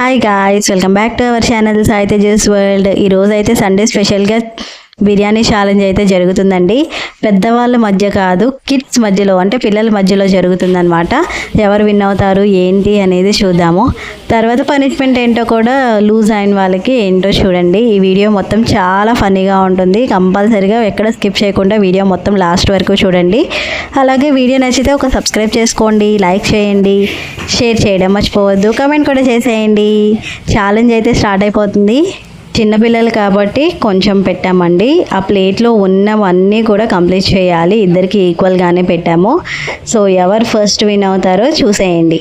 Hi guys, welcome back to our channel Sai Tejas world. ఈరోజు అయితే Sunday స్పెషల్గా బిర్యానీ ఛాలెంజ్ అయితే జరుగుతుందండి. పెద్దవాళ్ళ మధ్య కాదు, కిడ్స్ మధ్యలో, అంటే పిల్లల మధ్యలో జరుగుతుందన్నమాట. ఎవరు విన్ అవుతారు ఏంటి అనేది చూద్దాము. తర్వాత పనిష్మెంట్ ఏంటో కూడా, లూజ్ అయిన వాళ్ళకి ఏంటో చూడండి. ఈ వీడియో మొత్తం చాలా ఫన్నీగా ఉంటుంది. కంపల్సరీగా ఎక్కడ స్కిప్ చేయకుండా వీడియో మొత్తం లాస్ట్ వరకు చూడండి. అలాగే వీడియో నచ్చితే ఒక సబ్స్క్రైబ్ చేసుకోండి, లైక్ చేయండి, షేర్ చేయడం మర్చిపోవద్దు, కామెంట్ కూడా చేసేయండి. ఛాలెంజ్ అయితే స్టార్ట్ అయిపోతుంది. చిన్నపిల్లలు కాబట్టి కొంచెం పెట్టామండి. ఆ ప్లేట్లో ఉన్నవన్నీ కూడా కంప్లీట్ చేయాలి. ఇద్దరికి ఈక్వల్గానే పెట్టాము. సో ఎవరు ఫస్ట్ విన్ అవుతారో చూసేయండి.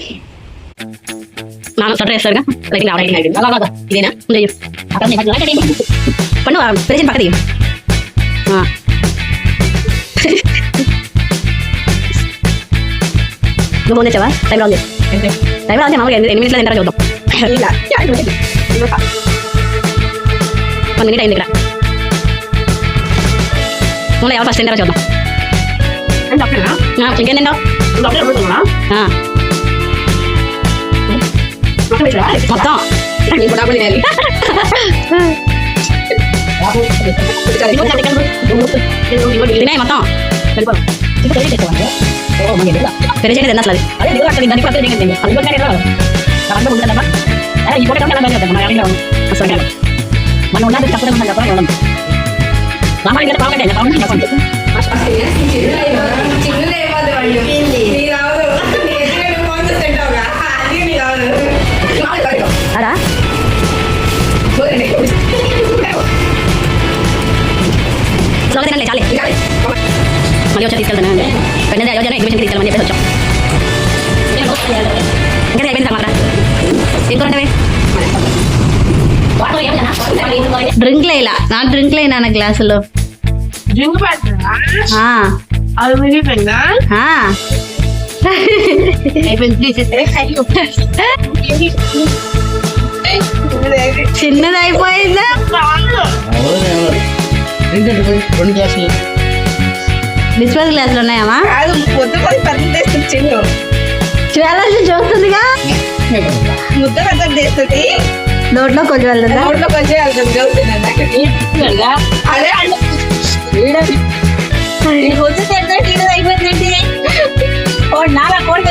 వన్ మినిట్ అయింది ఇక్కడ. ముందు ఎవరు ఫస్ట్ తింటారో చూద్దాం. ఇంకేం తింటావు? మొత్తం తినే మొత్తం పెరిచేది తిన్న అసలు మనం ఉన్నది తప్పడం చెప్పడం రామాయణ పావుగంటే అరా స్లోగా తినండి చాలే. మళ్ళీ వచ్చా తీసుకెళ్తాను. పెద్దది అయోధ్య ఎగ్జిబిషన్కి తీసుకెళ్ళమని చెప్పేసి వచ్చాం. ఇంకా అయిపోయింది సార్ మాత్రం తీసుకురండి. డ్రింక్ లేలా నా డ్రింక్ లేనా నా గ్లాసులో డ్రింక్ పెడతా అది మిగిలిపోయిందా? చిన్నది అయిపోయిందా? డిస్పోజ్ గ్లాసులు ఉన్నాయమ్మా? చూడాల్సి చూస్తుందిగా, ముద్ద పెద్ద చేస్తుంది. నోట్లో కొంచెం వెళ్తుందా? నోట్లో కొంచెం వెళ్తుంది. అదే అయిపోయిందండి. నాలా కోడి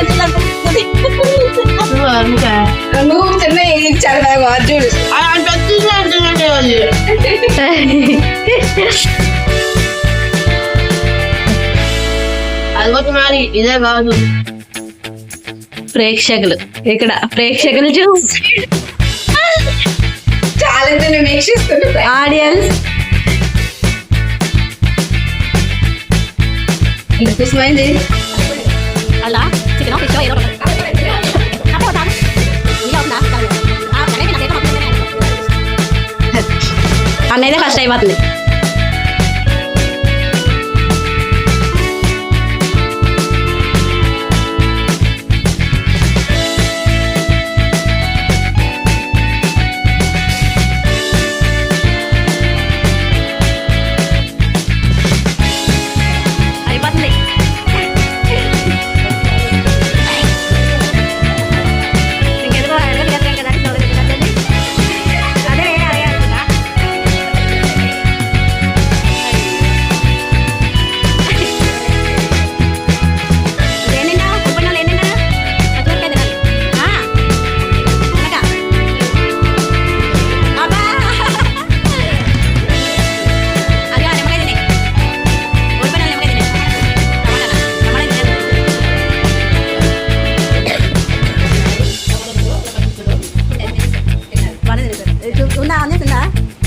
నువ్వు చిన్న ఇచ్చాడు అర్జుడు అది మరి ఇదే కాదు. ప్రేక్షకులు ఇక్కడ ప్రేక్షకులు చూసి ఆడియన్స్ చూసిపోయింది. అలా చికెన్ ఫిష్ ఏదో అన్నైతే ఫస్ట్ అయిపోతుంది.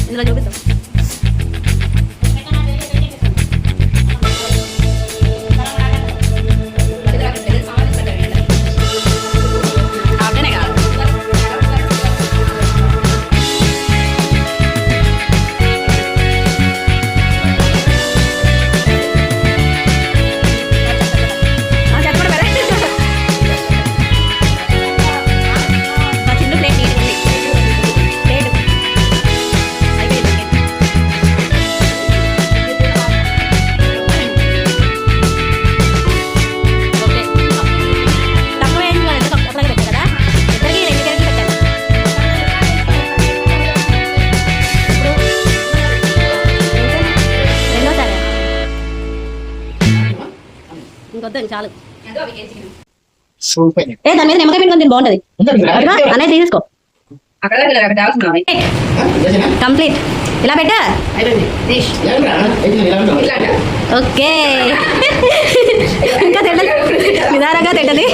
ఇందులో చూపిస్తాం. చిన్న ప్లేట్ వద్దు చాలు సూపర్. ఏ దాని మీద నిమ్మకాయ పిండి బాగుంటది అనేది తీసుకో అక్కడ దాచుకున్నావు కంప్లీట్ ఇలా పెట్టా ఓకే ఇంకా తింటది నిదానంగా తింటది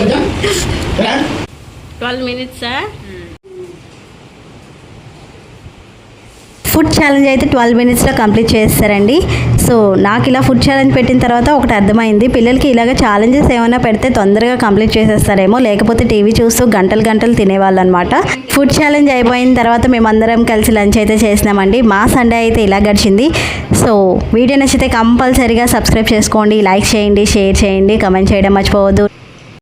12 minutes ఫుడ్ ఛాలెంజ్ అయితే 12 మినిట్స్లో కంప్లీట్ చేస్తారండి. సో నాకు ఇలా ఫుడ్ ఛాలెంజ్ పెట్టిన తర్వాత ఒకటి అర్థమైంది, పిల్లలకి ఇలాగ ఛాలెంజెస్ ఏమైనా పెడితే తొందరగా కంప్లీట్ చేసేస్తారేమో, లేకపోతే టీవీ చూస్తూ గంటలు గంటలు తినేవాళ్ళు అనమాట. ఫుడ్ ఛాలెంజ్ అయిపోయిన తర్వాత మేమందరం కలిసి లంచ్ అయితే చేసినామండి. మా సండే అయితే ఇలా గడిచింది. సో వీడియో నచ్చితే కంపల్సరీగా సబ్స్క్రైబ్ చేసుకోండి, లైక్ చేయండి, షేర్ చేయండి, కమెంట్ చేయడం మర్చిపోవద్దు.